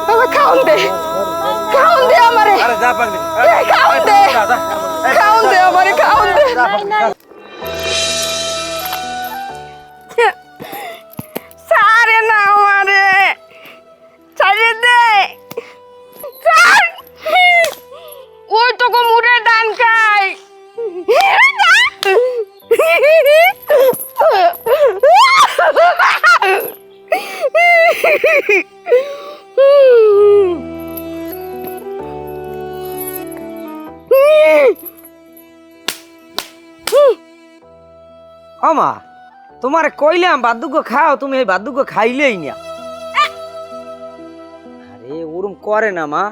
বাবা খাওন দে আমারে। খাওন দে আমারে, খাওন দে। সারে না আমারে, ছাড়ে দে। ওই তো মুড়ে ডান খাই। আমা তোমারে কইলাম বাদুগ্য খাও, তুমি এই বাদুগ্য খাইলেই না। আরে ওরম করে না মা,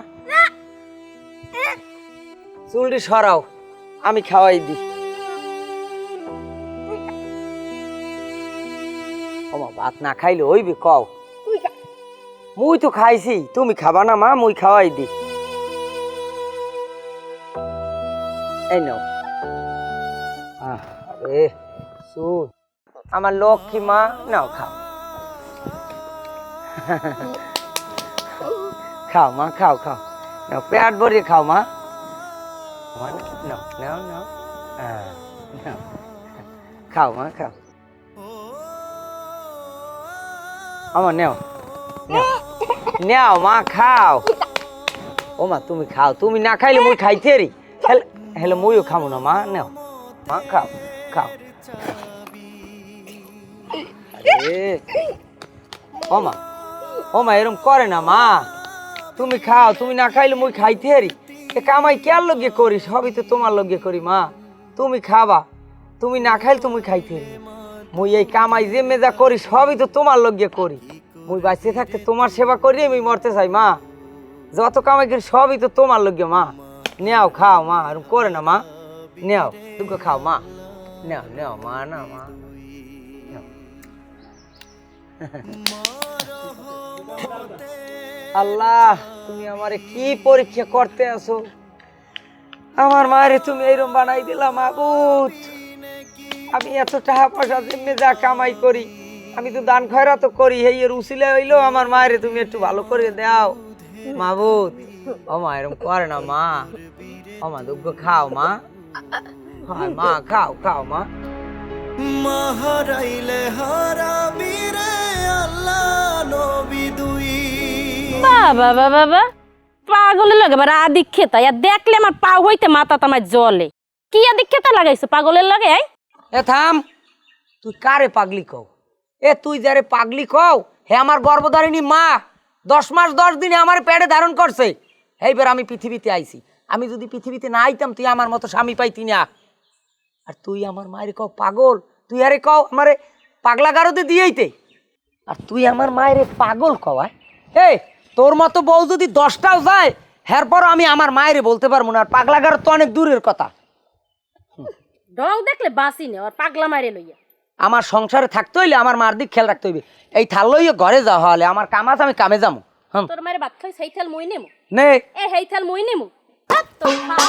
চুলটি সরাও, আমি খাওয়াই দি। আমা ভাত না খাইলে হইবে কও? মুই তো খাইছি, তুমি খাবা না মা? মুই খাওয়াই দি। এই নাও। আরে শুন আমার লক্ষ্মী মা, নাও খাও। খাও মা, খাও খাও, নাও পেট ভরিয়ে খাও মা। নাও নাও নাও, নাও খাও মা, খাও। আমার নেও নেও মা, খাও। ও মা তুমি খাও, তুমি না খাইলে মুই খাইতে রি। হেলে মুইও খাবো না মা, নেও মা, খাও খাও। ও মা এরম করে না মা, তুমি খাও, তুমি না খাইলে মুই খাইতে হারি। এ কামাই কেয়ার লগে করি, সবই তো তোমার লগে করি মা। তুমি খাবা, তুমি না খাইলে তুমি খাইতে হারি। মুই এই কামাই যে মেজা করি সবই তো তোমার লগে করি। মুই বাঁচিয়ে থাকতে তোমার সেবা করি, আমি মরতে চাই মা। যত কামাই করি সবই তো তোমার লগে মা। নেও খাও মা, এরম করে না মা, নেও দুঃখ খাও মা, নেও নেও মা, না মা। আল্লাহ তুমি আমারে কি পরীক্ষা করতে আসো? আমার মায়েরে তুমি এইরকম বানাই দিলা মাবুদ। আমি এত টাকা পয়সা যেমনি যা কামাই করি, আমি তো দান খয়রাত করি, এই এর উসিলা হইলো আমার মায়েরে তুমি একটু ভালো করে দাও মাবুদ। ও মা এরকম করে না মা, ও মা দুঃখ খাও মা, মা খাও খাও মা। মাহারাইলে হারাবি রে আল্লাহ নবী দুই। বাবা বাবা বাবা, পাগলের লগে বা আদিক্ষেতা ইয়া দেখলে আমার পা হইতে মাথা তামার জলে। কি আদিক্ষেতা লাগাইছো পাগলের লগে? এ থাম, তুই কারে পাগলি কও? এ তুই যারে পাগলি কও হে আমার গর্ভধারিণী মা। 10 মাস 10 দিনে আমার পেটে ধারণ করছে। এইবার আমি পৃথিবীতে আইছি। আমি যদি পৃথিবীতে না আইতাম তুই আমার মতো স্বামী পাইতি না। আর তুই আমার মায়ের কও পাগল, তুই আরে কও আমারে পাগলা গারদে দিয়েইতে। আর তুই আমার মায়ের পাগল কও? এই তোর মতো বউ যদি 10টাও যায় এরপর আমি আমার মায়েরে বলতে পারবো না। আর পাগলা গারদ তো অনেক দূরের কথা। ঢং দেখলে বাসি নে আর পাগলা মারে লইয়া। আমার সংসারে থাকতে হইলে আমার মার দিক খেয়াল রাখতে হইবে। এই থাল লইয়া ঘরে যাওয়া হলে আমার কাম আছে, আমি কামে যাবো। তোর মারে ভাত খাই সেই থাল মই নেমু নে এ হেই থাল মই নেমু তো খাও।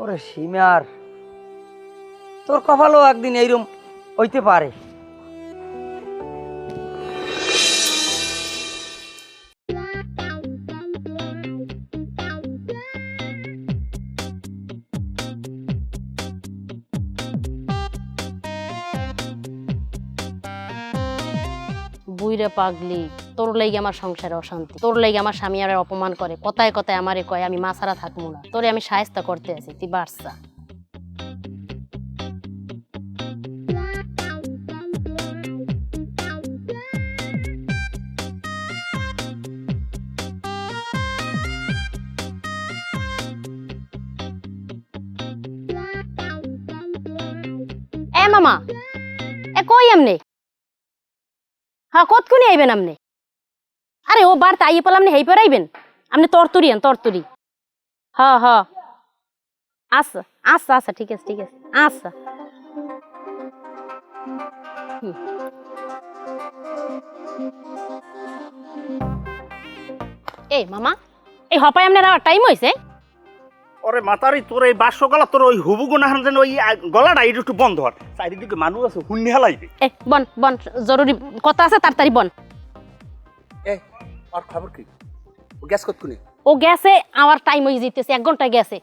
ওরে সীমার, তোর কপালও একদিন এইরকম হইতে পারে। বুইরে পাগলি, তোর লাইগে আমার সংসারে অশান্তি, তোর লাইগে আমার স্বামী আমার অপমান করে, কথায় কথায় আমারে কয় আমি মা ছাড়া থাকবো না। তোরে আমি সাহায্য করতে আছি, তুই বাড়ছা। এ মামা, এ কই এমনি? হ্যাঁ কতক্ষণই আইবেন আপনি? আরে ও বার তাই পেলাম না, হেই পর আইবেন আপনি। তরতুরি আন তরতুরি। হ্যাঁ হ্যাঁ আচ্ছা আচ্ছা আচ্ছা ঠিক আছে ঠিক আছে আচ্ছা। এই মামা এই হপায় আপনার আবার টাইম হয়েছে? ওরে মাতারি তোর এই বাসো গলা তোর ওই হুবু গুনাহান যেন ওই গলাটা একটু বন্ধ হর চারিদিকে মানুষ আছে হুন্নি হালাইবে এ বন বন জরুরি কথা আছে তাড়াতাড়ি বন। এ আর খবর কি ও গ্যাস কত কোনি ও গেছে আমার টাইম হয়ে যেতেছে 1 ঘন্টা গেছে।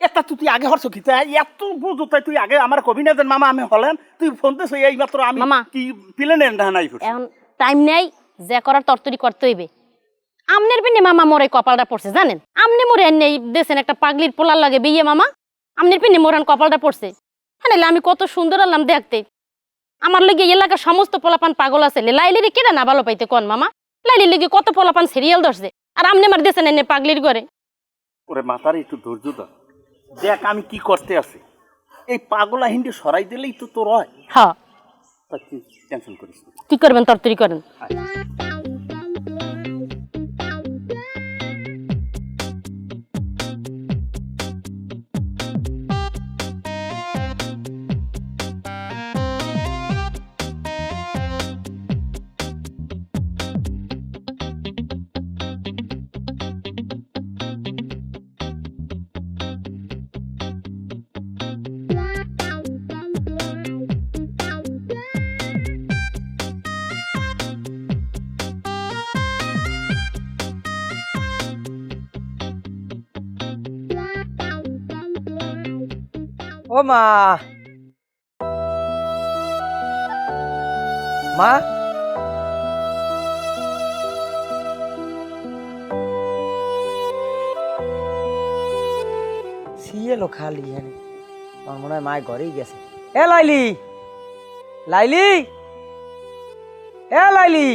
এটা তুই আগে হরছ কি তাই এত বুঝো তাই তুই আগে আমার কবি না দেন মামা আমি হলেন তুই ফোন দিস এই মাত্র আমি মামা। কি প্লেনের না নাই এখন টাইম নেই যে করার তরতরি করতে হইবে। আমনের পিনে মামা মোরে কপালটা পড়ছে জানেন, আমনে মোরে নেই দেশেন একটা পাগলির পোলার লাগে বিয়ে মামা, আমনের পিনে মোরান কপালটা পড়ছে। হ্যাঁ আমি কত সুন্দর আলাম দেখতে, আমার লগে এলাকার সমস্ত পোলাপান পাগল আছে, লাইলির কেডা না ভালো পাইতে কোন মামা, লাইলির লগে কত পোলাপান সিরিয়াল ধরছে আর আমনে মার দেশেন এনে পাগলির ঘরে। ওরে মাতারি একটু ধৈর্য ধর দেখ আমি কি করতে আছি, এই পাগলা হিন্দি সরাই দিলেই তো তোর হয়। হ্যাঁ তা তুই টেনশন করিস না। কি করবেন তরতরি করেন। ও মা, মা সিয়েলো খালি এখানে, আমার মনে হয় মায় ঘরেই গেছে। এ লাইলি, লাইলি, এ লাইলি,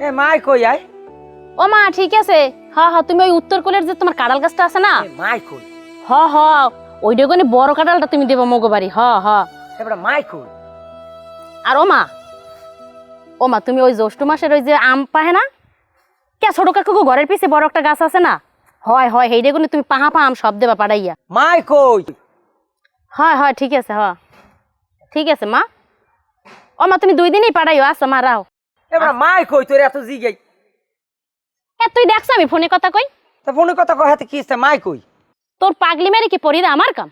এ মায় কই আয়? ও মা ঠিক আছে, হ্যাঁ হ্যাঁ তুমি ওই উত্তর কোলের যে তোমার কাঁড়াল গাছটা আছে না, এ মায় কই? হ হ ওই ডেগনে বড় কাঁঠালটা তুমি দেবো মগবাড়ি। হ হ এবার মায় কই? আর ও মা তুমি ওই জ্যৈষ্ঠ মাসের ওই যে আম পাহে না কে ছোট কাকু ঘরের পিছে বড় একটা গাছ আছে না, হয় হয় সেই ডেগনে তুমি পাহা আম সব দেবা পাড়াইয়া। মায় কই? হয় হয় ঠিক আছে, হ ঠিক আছে মা। ও মা তুমি 2 দিনই পাড়াইও। আচ্ছা মা রাও। এবার মায় কই তোর এত জিগাই? এ তুই দেখছ আমি ফোনে কথা কই, তা ফোনে কথা কয় হাতে কি ইস্তা? মায় কই? তোর পাগলি মেরে কি পড়ি দা আমার কাম।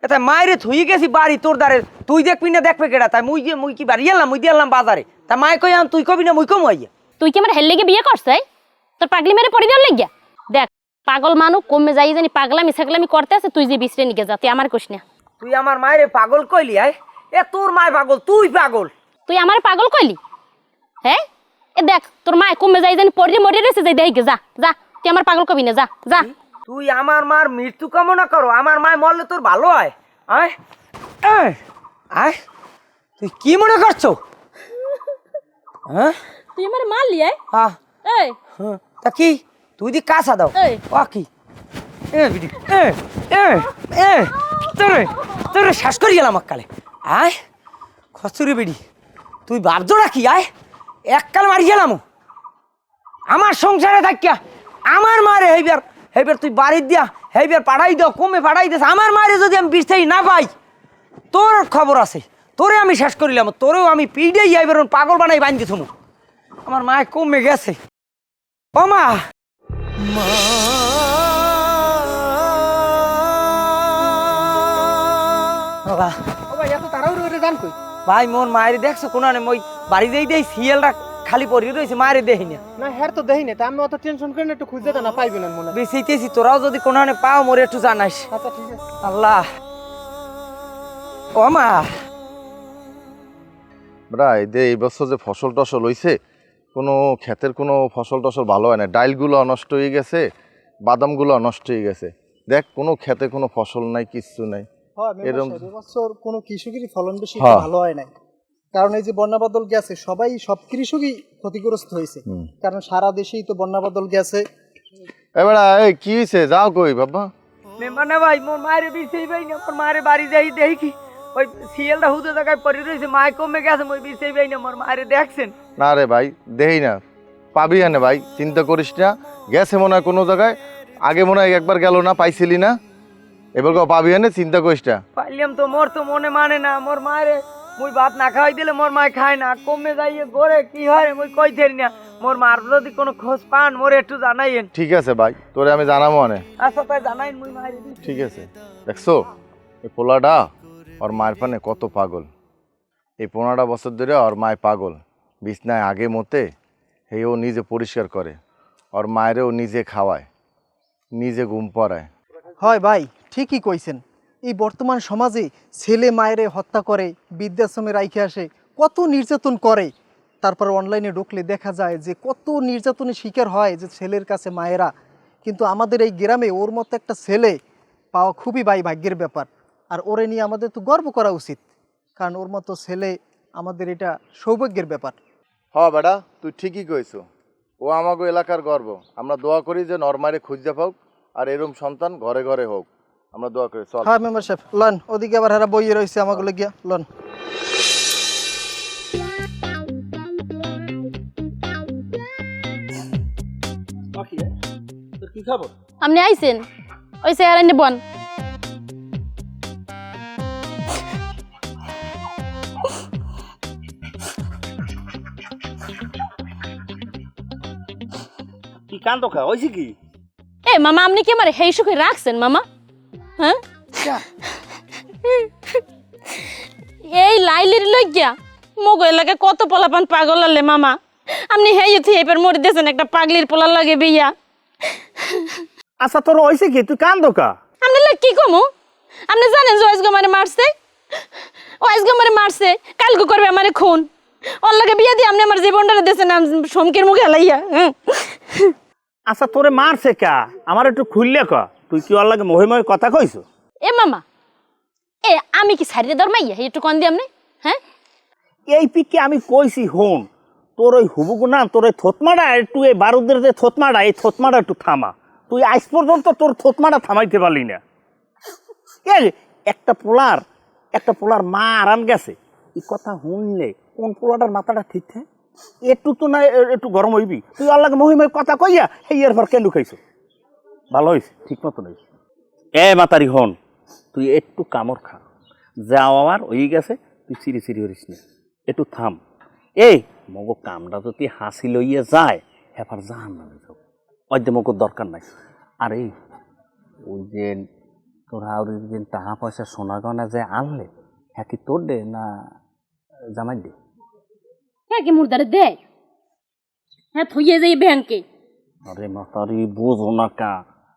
এটা মায়েরে থুই গেছি বাড়ি তোর দ্বারে, তুই দেখবি না দেখবে কেডা? তাই মুই কি বাড়ি এলাম, মুই দিয়ে এলাম বাজারে, তা মায় কই আন তুই কবি না মুই কম হইয়া? তুই কি আমার হেললে বিয়ে করছে? তোর পাগলি মেরে পড়ি দেওয়ার লাগিয়া? দেখ পাগল মানুষ কমে যাই জানি পাগলামি ছাগলামি করতে আছে, তুই যে বিশ্রে নিকে যা, তুই আমার কোশ না। তুই আমার মায়েরে পাগল কইলি? এ তোর মায় পাগল, তুই পাগল। তুই আমার পাগল কইলি? হ্যাঁ এ দেখ তোর মায় কমে যাই জানি পড়ে মরে রয়েছে, যাই দেখে যা যা, তুই আমার পাগল কবি না, যা যা। তুই আমার মার মৃত্যু কামনা করো, আমার মায় মরলে তোর ভালো হয়? আয় আয় আয়, তুই কি মনে করছো? হ্যাঁ তুই আমার মারলি? হ্যাঁ এই হ্যাঁ, তা কি তুই দি কাছা দাও? এই। ও কি বিডি তোরে তোরে শ্বাস করি গেলাম কালে। আয় খসুরি বিডি, তুই ভাবজোড়া কি? আয় এককাল মারি গেলাম আমার সংসারে থাকিয়া, আমার মারে হেইবার হেইবার তুই বাড়ির দিয়া হেইবার পাঠাই দাও, কমে পাঠাই দিস। আমার মারে যদি আমি বিস্তারি না পাই, তোর খবর আছে, তোরে আমি শেষ করিলাম, তোরেও আমি পিড়েই যাইবার পাগল বানাই বান্ধি থমু। আমার মায় কমে গেছে। ও মা, ভাই মোর মায়ের দেখছো কোনানে? মই বাড়ি যাই দেই সিএলটা খালি পড়ে রয়েছে, মায়ের দেহি না। না হ্যাঁ তো দেখিনি, তা আমি অত টেনশন করি না, একটু খুঁজে দেন না পাইবেন মনে হয়। বেশিতেছি, তোরাও যদি কোনানে পাও মোরে একটু জানাইস। আচ্ছা ঠিক আছে। আল্লাহ। ও মা, এই বছর যে ফসল টসল হইছে, কোনো ক্ষেতের কোনো ফসল টসল ভালো হয় না, ডাইলগুলো নষ্ট হয়ে গেছে, বাদামগুলো নষ্ট হয়ে গেছে। দেখ কোনো ক্ষেতে কোনো ফসল নাই, কিচ্ছু নাই। হ্যাঁ এরকম এবছর কোনো কৃষকেরই ফলন বেশি হ্যাঁ। ভালো হয় নাই, কারণ এই যে বন্যা বাদল গেছে সব কৃষকই ক্ষতিগ্রস্ত হয়েছে, কারণ সারা দেশেই তো বন্যা বাদল গেছে। এবার এই কি হয়েছে, যাও কই বাবা? মেম্বার না ভাই, মোর মায়ের বিরতেই পাই না, মোর মায়ের বাড়ি যাই দেখি কি ওই সিএলটা হুদে জায়গায় পড়ে রয়েছে, মায় কমে গেছে, মই বিরতেই পাই না। মোর মায়ের দেখছেন? না রে ভাই, দেই না, পাবি না ভাই, চিন্তা করিস না। গেছে মনে হয় কোনো জায়গায়, আগে মনে হয় একবার গেল না, পাইছিলি না? এবার কেউ পাবি না, চিন্তা করিস না। পাইলাম তো মোর তো মনে মানে না, মোর মায়েরে মুই ভাত না খাওয়াই দিলে মোর মায় খায় না, কমে যাইয়ে ঘরে কি হয় মুই কই দেরি না। মোর মার যদি কোনো খোঁজ পান মোরে একটু জানাইয়েন। ঠিক আছে ভাই, তোরে আমি জানাবো অনেক। আচ্ছা তাই জানাইন, মুই মায়ের ঠিক আছে। দেখছো এই পোলাটা ওর মায়ের পানে কত পাগল। এই 15টা বছর ধরে ওর মায় পাগল। বিছনায় আগে মতে এই ও নিজে পরিষ্কার করে, ওর মায়েরও নিজে খাওয়ায়, নিজে ঘুম পড়ায়। হয় ভাই, ঠিকই কইছেন। এই বর্তমান সমাজে ছেলে মায়েরে হত্যা করে, বৃদ্ধাশ্রমে রাইখে আসে, কত নির্যাতন করে। তারপর অনলাইনে ঢুকলে দেখা যায় যে কত নির্যাতনের শিকার হয় যে ছেলের কাছে মায়েরা। কিন্তু আমাদের এই গ্রামে ওর মতো একটা ছেলে পাওয়া খুবই ভাগ্যের ব্যাপার। আর ওরে নিয়ে আমাদের তো গর্ব করা উচিত, কারণ ওর মতো ছেলে আমাদের এটা সৌভাগ্যের ব্যাপার। হ বেটা, তুই ঠিকই কইছো। ও আমাগো এলাকার গর্ব। আমরা দোয়া করি যে নরমারে খুঁজে পাওক, আর এরম সন্তান ঘরে ঘরে হোক। আমরা দোয়া করি। চল। হ্যাঁ মেম্বার সাহেব, লন ওদিকে আবার হারা বইয়ে রয়েছে আমাগুলো গিয়া লন। কি খবর? আপনি আইছেন ওই চেয়ারে নেবন। কি কান্দ খা হয়েছে কি? এ মামা, আপনি কি আমার হেই সুখে রাখছেন মামা? হ্যাঁ, এই লাইলির লইয়া মগো এলাকায় কত পোলাপান পাগল আলে মামা। আপনি হেই এবার মরে দিয়েছেন একটা পাগলির পোলার লাগে বিয়া। আচ্ছা তোর হয়েছে কি? তুই কান্দ কা? আপনি লোক কি কমু? আপনি জানেন যে ওয়াইজ আমারে মারছে, ওয়াইজ আমারে মারছে, কালকে করবে আমারে খুন। ওর লাগে বিয়া দিয়ে আপনি আমার জীবনটা দিয়েছেন সমকের মুখে হেলাইয়া। আচ্ছা তোরে মারছে কা? আমার একটু খুললে ক। তুই কি ওর লাগে মহিময় কথা কইছো? এ মামা, এ আমি কি সারিয়ে দরমাইয়া একটু কন দি আপনি? হ্যাঁ, এই পিকে আমি কইছি হন, তোর ওই হুবুকু না, তোর ওই থতমাটা একটু, এই বারুদের যে থতমাটা, এই থতমাটা একটু থামা। তুই আজ পর্যন্ত তোর থতমাটা থামাইতে পারলি না। এই একটা পোলার মা আরাম গেছে, এই কথা শুনলে কোন পোলাটার মাথাটা ঠিক থাকে? একটু তো না একটু গরম হইবি। তুই আল্লাহকে মহিমায় কথা কইয়া এই এর পর কেন খাইছো? ভালো হয়েছে, ঠিক মতো হয়েছে। এ মাতারি হন, তুই একটু কামড় খা, যাও আমার ওই গেছে, তুই সিঁড়ি সিঁড়ি হরিস না, একটু থাম। এই মগো কামটা যদি হাসি লইয়া যায় এবার জাহান নামে যাও, অর্ধে মগোর দরকার নাই। আর এই ওই যে তোরা ওই যে টাকা পয়সা সোনা গয়না যে আনলে, হ্যাঁ কি তোর দে না জামাই দে? হ্যাঁ কি মুর্দারে দে? হ্যাঁ থইয়ে যাই ব্যাংকে। আরে মাতারি বোঝো না কা,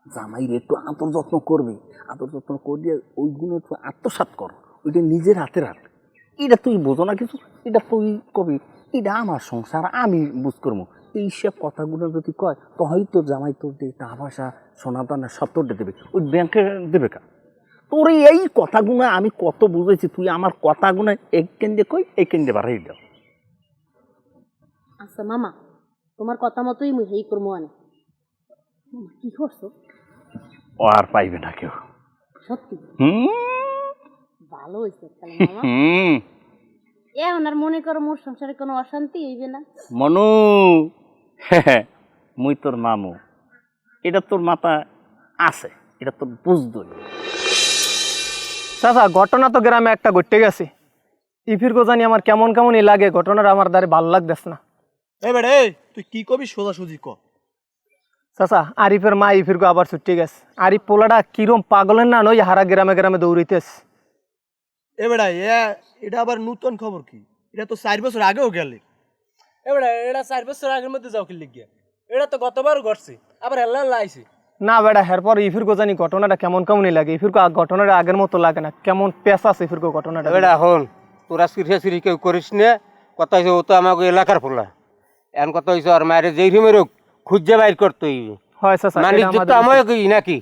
জামাই রে একটু আদর যত্ন করবে, আদর যত্ন করিয়ে ওইগুলো একটু আত্মসাৎ কর, ওইটা নিজের হাতে রাখ। এটা তুই বোঝো না কিছু, এটা তুই কবি, এটা আমার সংসার, আমি বুঝ করবো। এইসব কথাগুলো যদি কয় তো হয়তো জামাই তোর দিয়ে টাকা পয়সা সোনা দানা সব তোর দেবে, ওই ব্যাংকে দেবে কা? তোর এই কথাগুলো আমি কত বুঝেছি, তুই আমার কথাগুলো এক কেন্দ্রে কই, এই কেন্দ্রে বাড়াই দাও। আচ্ছা মামা, তোমার কথা মতোই মুই হেই করবো। আনে কি করছো? ও আর পাইবে না কেউ। সত্যি ভালো হয়েছে তাহলে মামা। এখন আর মনে করো মোর সংসারে কোনো অশান্তি হইবে না। মনু, মুই তোর মামু, এটা তোর মাথা আছে, এটা তোর বুঝতো। চাচা, ঘটনা তো গ্রামে একটা ঘটে গেছে। ইফির জানি আমার কেমন কেমনই লাগে, ঘটনাটা আমার দ্বারে ভালো লাগতেছে না। তুই কি কবি সোজাসুজি ক। চাচা, আরিফের মা ইফির আবার ছুটে গেছে। আরিফ পোলাটা কিরম পাগলের না নই, হারা গ্রামে গ্রামে দৌড়িতেছে। এটা আবার নতুন খবর কি? এটা তো 4 বছর আগেও গেলে। এটা 4 বছর আগের মধ্যে যাও কি লিখিয়া? এটা তো গতবার ঘটছে, আবার হেল্লা লাইছে। না বেড়া, এরপর ইফির জানি ঘটনাটা কেমন কেমনই লাগে। ইফির ঘটনাটা আগের মতো লাগে না, কেমন পেঁচা আছে ইফির ঘটনাটা। এবার এখন তোরা সিরিয়া কেউ করিস না। কথা হয়েছে ও তো আমাকে এলাকার ফোলা, এখন কথা হয়েছে আর মায়ের যেই রুমের খুঁজে বাইর করতে হইবে। হয় চাচা, মালিক তো আমাকে কই নাকি?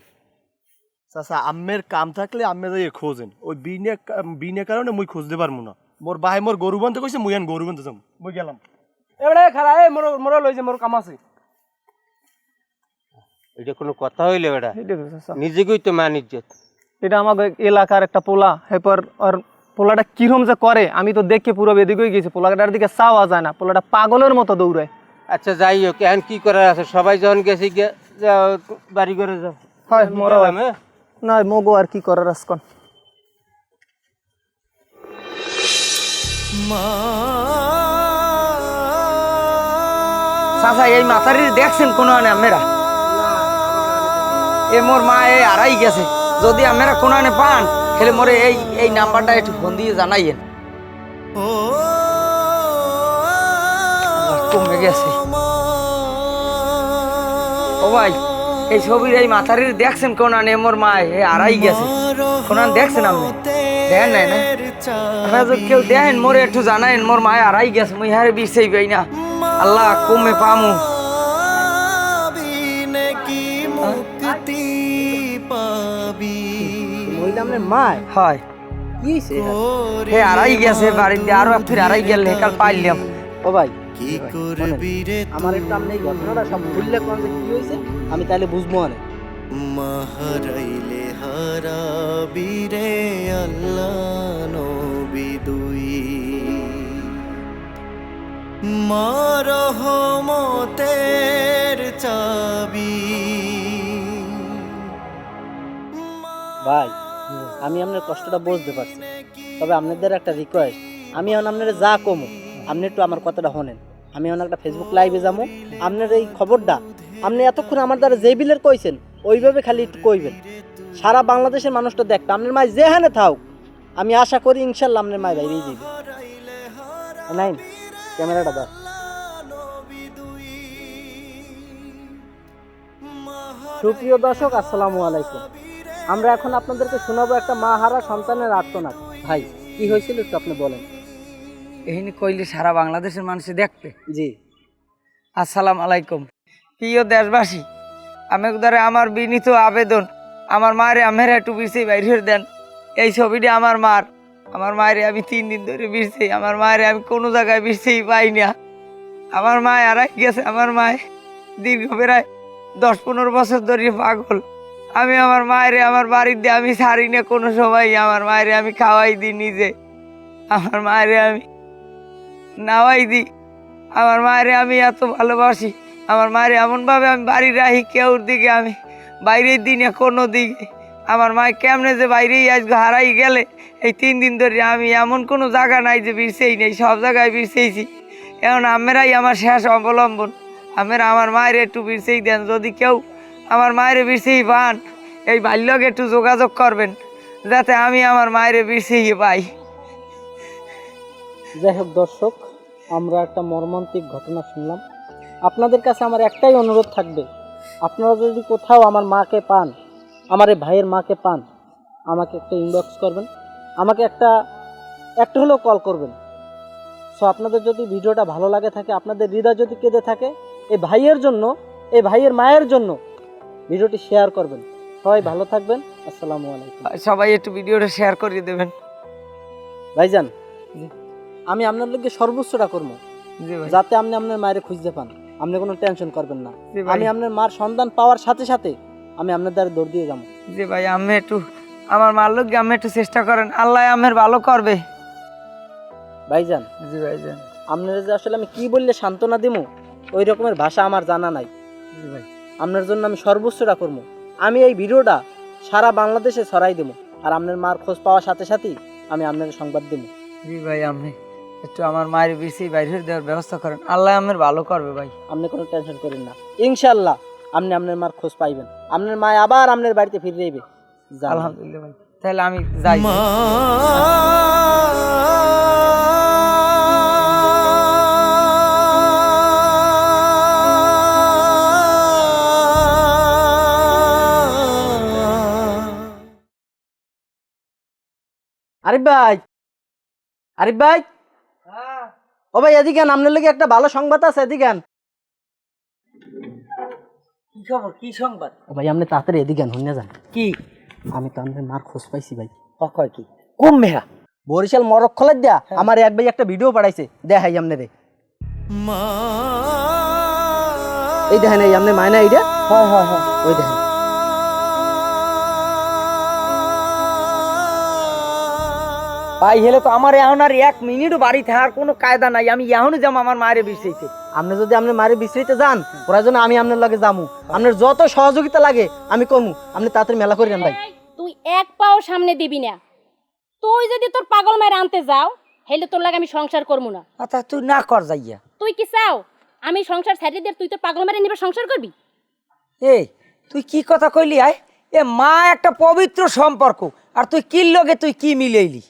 চাচা, আম্মের কাম থাকলে আম্মে যাই খোঁজেন। ওই বিনে কারণে মুই খুঁজতে পারবো না। মোর ভাই মোর গরু বানতে কইছে, মুই আন গরু বানতে যাম। মুই গেলাম। এবারে খালা এ মোর লই যে মোর কাম আছে। এটা কোনো কথা হইলে বেটা? নিজেকেই তো মান ইজ্জত। এটা আমাকে এলাকার একটা পোলা, এরপর আর পোলাটা কিরম যে করে আমি তো দেখে পুরো বেদিকে গেছি। পোলাটার দিকে চাওয়া যায় না, পোলাটা পাগলের মতো দৌড়ায়। আচ্ছা যাই হোক, এখন কি করার আছে? সবাই যখন গেছে বাড়ি করে যাও। হয় মোরা না মগো আর কি করার আজকন। চাচা এই মাথারি দেখছেন কোনো আনে আমরা এ মোর মা এই আড়াই গেছে, যদি আমরা কোনো আনে পান খেলে মোরে এই নাম্বারটা একটু ফোন দিয়ে জানাইয়েন। কমে গেছে ও ভাই, এই ছবির এই মাথারির দেখছেন কোন আনে মোর মা এই আড়াই গেছে, কোন আন দেখছেন আপনি? দেখেন নাই না? আপনারা যদি কেউ দেখেন মোরে একটু জানাইন, মোর মায় আড়াই গেছে, মুই হারে বিষেই পাই না। আল্লাহ কমে পামু হয় হে আড়াই গেছে বাড়িতে, আরো ফির আড়াই গেল হেকাল পাইলাম। ও ভাই আমার একটু আপনি এই ঘটনাটা সব ভুললে কোন যে কি হয়েছে আমি তাহলে বুঝবো না। মাহারাইলে হারাবি রে আল্লাহ নবী দুই, মারহমতের চাবি। ভাই আমি আপনার কষ্টটা বুঝতে পারছি, তবে আপনাদের একটা রিকোয়েস্ট, আমি এখন আপনার যা কমু আপনি একটু আমার কথাটা শোনেন। আমি এখন একটা ফেসবুক লাইভে যাবো, আপনার এই খবরটা আপনি এতক্ষণ আমার দ্বারা যে বিলের কইছেন ওইভাবে খালি একটু কইবেন, সারা বাংলাদেশের মানুষটা দেখবে আপনার মায় যেখানে থাক। আমি আশা করি ইনশাল্লাহ আপনার মায় বাইরেই যাবে। নাই ক্যামেরাটা দাও। সুপ্রিয় দর্শক আসসালামু আলাইকুম, আমরা এখন আপনাদেরকে শোনাবো একটা মা হারা সন্তানের আর্তনাদ। ভাই কি হয়েছিল একটু আপনি বলেন। এখানে কইলে সারা বাংলাদেশের মানুষ দেখবে। জি আসসালাম আলাইকুম প্রিয় দেশবাসী, আমি ধরে আমার বিনীত আবেদন, আমার মায়ের আমের একটু বিরসেই বাইরে দেন। এই ছবিটা আমার মায়ের আমি 3 দিন ধরে বিরসেই, আমার মায়ের আমি কোনো জায়গায় বিরসেই পাই না। আমার মায় আড়াই গেছে, আমার মায় দীর্ঘ প্রায় 10-15 বছর ধরে পাগল। আমি আমার মায়ের আমার বাড়িতে আমি ছাড়ি না কোনো সময়, আমার মায়ের আমি খাওয়াই দিই নিজে, আমার মায়ের আমি নাওয়াই দিই। আমার মায়ের আমি এত ভালোবাসি, আমার মায়ের এমনভাবে আমি বাড়ি রাখি কেউর দিকে আমি বাইরের দিনে কোনো দিকে। আমার মায়ের কেমনে যে বাইরেই আজকে হারাই গেলে এই 3 দিন ধরে আমি এমন কোনো জায়গা নাই যে বিরসেই নেই, সব জায়গায় বিরসেইছি। এখন আমরাই আমার শেষ অবলম্বন, আমার মায়ের একটু বিরসেই দেন। যদি কেউ আমার মায়ের বিরসেই পান এই বাল্যকে একটু যোগাযোগ করবেন যাতে আমি আমার মায়ের বিরসেই পাই। যাই হোক দর্শক, আমরা একটা মর্মান্তিক ঘটনা শুনলাম। আপনাদের কাছে আমার একটাই অনুরোধ থাকবে, আপনারা যদি কোথাও আমার মাকে পান, আমার এই ভাইয়ের মাকে পান, আমাকে একটা ইনবক্স করবেন, আমাকে একটা হলেও কল করবেন। সো আপনাদের যদি ভিডিওটা ভালো লাগে থাকে, আপনাদের হৃদয় যদি কেঁদে থাকে, এই ভাইয়ের জন্য, এই ভাইয়ের মায়ের জন্য ভিডিওটি শেয়ার করবেন। সবাই ভালো থাকবেন, আসসালামু আলাইকুম। সবাই একটু ভিডিওটা শেয়ার করে দেবেন। ভাইজান আমি আপনার লোককে সর্বোচ্চটা করবো যাতে আপনি আপনার মায়ের খুঁজতে পান, আপনি কোনো টেনশন করবেন না। আমি আপনার মার সন্ধান পাওয়ার সাথে সাথে আমি আপনার দ্বারা দৌড় দিয়ে যাবো। জি ভাই, আমি একটু আমার মার লোক আমি একটু চেষ্টা করেন, আল্লাহ আমার ভালো করবে। ভাইজান জি ভাইজান, আপনার যে আসলে আমি কি বললে সান্ত্বনা দিমু ওই রকমের ভাষা আমার জানা নাই। জি ভাই, আপনার জন্য আমি সর্বোচ্চটা করবো। আমি এই ভিডিওটা সারা বাংলাদেশে ছড়াই দেবো, আর আপনার মার খোঁজ পাওয়ার সাথে সাথেই আমি আপনার সংবাদ দেবো। জি ভাই, আমি একটু আমার মায়ের বেশি বাইরে দেওয়ার ব্যবস্থা করেন, আল্লাহ আমার ভালো করবে ভাই। আপনি কোনো টেনশন করেন না, ইনশাল্লাহ আপনি আপনার মার খোঁজ পাইবেন, আপনার মা আবার আপনার বাড়িতে ফিরে যাইবে। আলহামদুলিল্লাহ ভাই, তাহলে আমি যাই। আরিফ ভাই, আরিফ ভাই, ও ভাই এদিকে আপনার লেগে একটা ভালো সংবাদ আছে, এদিকে। কি খবর, কি সংবাদ? ও ভাই আপনি তাড়াতাড়ি এদিকে শুনে যান। কি? আমি তো আপনার মার খোঁজ পাইছি ভাই। কয় কি কম মেয়া বরিশাল মরক খোলা দিয়া আমার এক ভাই একটা ভিডিও পাঠাইছে, দেখাই আপনারে। এই দেখেন, এই আপনার মায়না এইটা। হয় হয় হয়, ওই দেখেন। ভাই হেলে তো আমার এখন আর 1 মিনিটও বাড়ি থাকার কোনো কায়দা নাই, আমি এখনই যাবো আমার মায়ের বিষয়তে। আপনি যদি আপনার মায়ের বিশ্রাইতে যান, ওরা জন্য আমি আপনার লগে যামু, আপনার যত সহযোগিতা লাগে আমি করবো। আপনি তাড়াতাড়ি মেলা করেন ভাই। এক পাও সামনে দিবি না। তুই যদি তোর পাগল মায়ের আনতে যাও হেলে তোর লাগে আমি সংসার করবো না। আচ্ছা তুই না কর যাইয়া। তুই কি চাও আমি সংসার ছেড়ে দিয়ে তুই তোর পাগল মায়ের নিবে সংসার করবি? এই তুই কি কথা কইলি আয়? এ মা একটা পবিত্র সম্পর্ক, আর তুই কি লগে তুই কি মিলাইলি?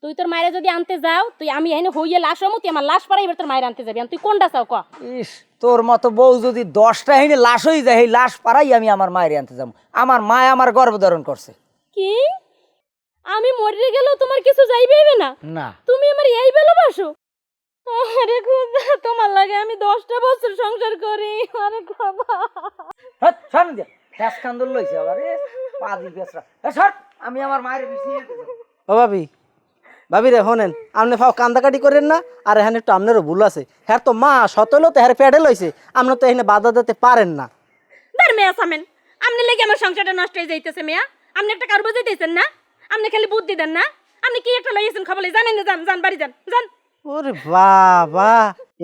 তুই তোর মায়ের যদি আনতে যাও তুই আমি এনে হইয়ে লাশ হমু, তুই আমার লাশ পাড়াই এবার তোর মায়ের আনতে যাবি। তুই কোনটা চাও ক? ইস, তোর মতো বউ যদি 10টা হেনে লাশ হয়ে যায়, এই লাশ পাড়াই আমি আমার মায়ের আনতে যাবো। আমার মা আমার গর্ভধারণ করছে। কি আমি মরে গেলেও তোমার কিছু যাইবে না? না তুমি আমার এই ভালোবাসো? আরে খোদা, তোমার লাগে আমি 10টা বছর সংসার করি। আরে খোদা, হ্যাঁ শোন দে ফ্যাস কান্দল লইছে আবার এ পাজি বেসরা। এ সর, আমি আমার মায়ের বিছিয়ে দিতে যাব। ও ভাবি, ভাবি রে হনেন, আপনি ফাও কান্দাকাটি করেন না। আর এখানে একটু আপনারও ভুল আছে। হ্যাঁ তো মা সতলো তো হ্যাঁ পেডে লইছে, আপনি তো এখানে বাধা দিতে পারেন না। দার মেয়া সামেন, আপনি লাগে আমার সংসারটা নষ্ট হয়ে যাইতেছে। মেয়া আপনি একটা কার বুঝাইতেছেন না? আপনি খালি বুদ্ধি দেন না। আপনি কি একটা লইয়েছেন খবর জানেন না? যান যান বাড়ি যান যান। ওরে বাবা,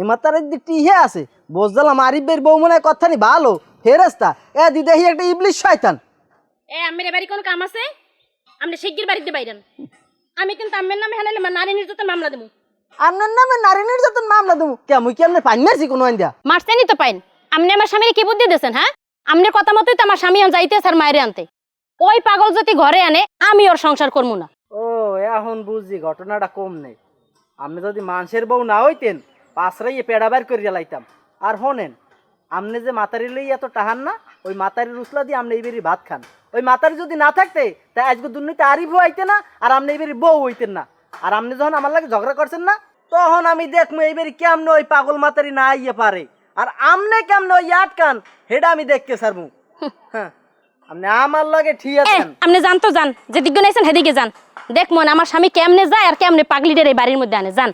এমাতার টিহে আছে বুঝলাম। আরিফের বউ মনে হয় কথা নি ভালো ফেরেস্তা। এ দিদাহি একটা ইবলিশ শয়তান। এ আমের বাড়ি কোন কাম আছে? আপনি শিগগির বাড়িতে বাইরেন। আমি কিন্তু আমের নামে হানালে নারী নির্যাতন মামলা দেবো। আপনার নামে নারী নির্যাতন মামলা দেবো? কেমন কি আপনি পাইন মারছি কোনো আইন দিয়া? মারছেনই তো পাইন। আপনি আমার স্বামীর কি বুদ্ধি দিয়েছেন? হ্যাঁ, আপনার কথা মতোই তো আমার স্বামী যাইতেছে আর মায়েরে আনতে। ওই পাগল যদি ঘরে আনে আমি ওর সংসার করবো না। ও এখন বুঝছি ঘটনাটা কম নেই। আপনি যদি মানুষের বউ না হইতেন পাঁচরাইয়ে পেড়া বের করে জ্বালাইতাম। আর হনেন, আপনি যে মাতারি লই এত টাহান না, ওই মাতারির রুসলা দিয়ে আপনি এইবারই ভাত খান। ওই মাতারি যদি না থাকতে তাই আজকে দুর্নীতি আরিফ হইতে না, আর আপনি এইবারই বউ হইতেন না। আর আপনি যখন আমার লাগে ঝগড়া করছেন না, তখন আমি দেখবো এইবারই কেমনে ওই পাগল মাতারি না আইয়ে পারে, আর আমনে কেমনে ওই আটকান হেডা আমি দেখতে সারবো। হ্যাঁ, আপনি আমার লাগে ঠিক আছেন। আপনি জান তো যান, যেদিকে নাইছেন সেদিকে যান। দেখ মন আমার স্বামী কেমনে যায় আর কেমনে পাগলিদের এই বাড়ির মধ্যে আনে। যান।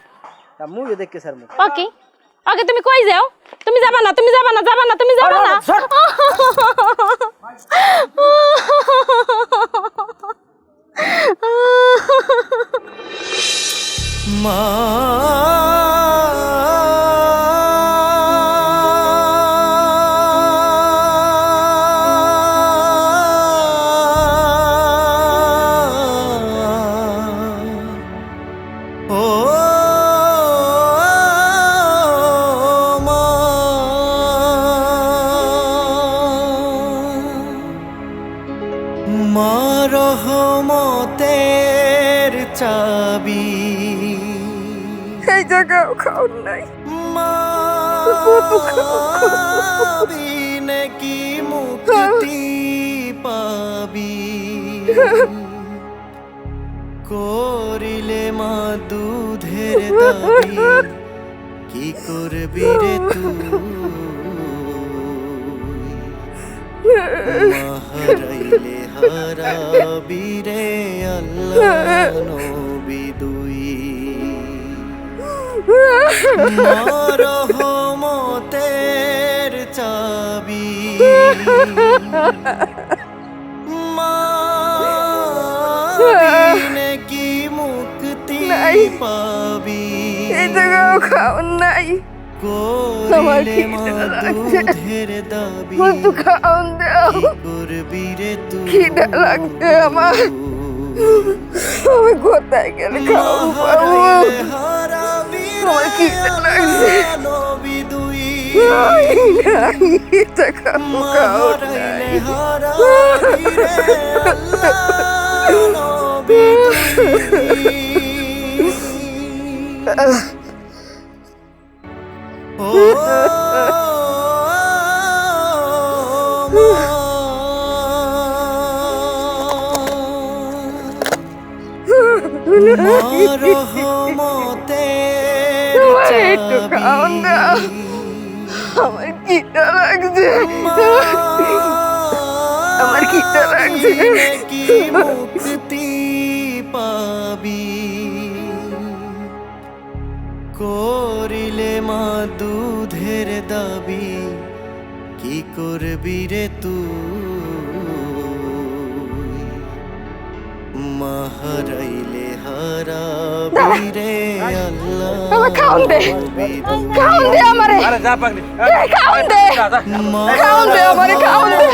মুইও দেখতে সারবো। ওকে ওকে, তুমি কই যাও? তুমি যাবা না, তুমি যাবা না, যাবা না, তুমি যাবা না। মা রহমতের চাবি এই জায়গাও খাওন নাই। বিনে কি মুক্তি পাবি, করিলে মা দুধের দাবি, কি করবি রে তুই, হারাইলে হারাবি রে আল্লাহ নবী দুই, রহমতের চাবি, বিনে কি মুক্তি পাবি, এই জায়গাও খাওন নাই। করিলে মা দুধের দাবি, একটু খাওন দাও। করবি রে তুই, খিদা লাগছে আমার। আমি কোথায় গেলে খাওয়াবো পাবো? আমার খিদা লাগছে। নবী দুই, এটা খাবো খাওন নাই। হারাবি রে আল্লাহ নবী দুই, ও রহমতের একটু খাওন দাও। আমার খিদা লাগছে। আমার খিদা লাগছে। কি মুক্তি পাবি, করিলে মা দুধের দাবি, কি করবি রে তুই, মা হারাইলে হারাবি রে আল্লাহ, আমার খাওন দে। খাওন দে আমারে। খাওন দে। খাওন দে আমারে, খাওন দে।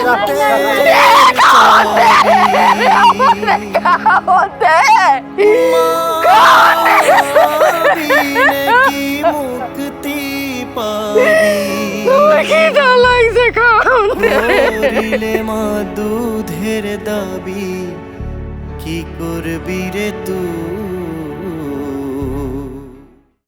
বিনে কি মুক্তি পাবি করিলে মা দুধের দাবি কি করবি রে তুই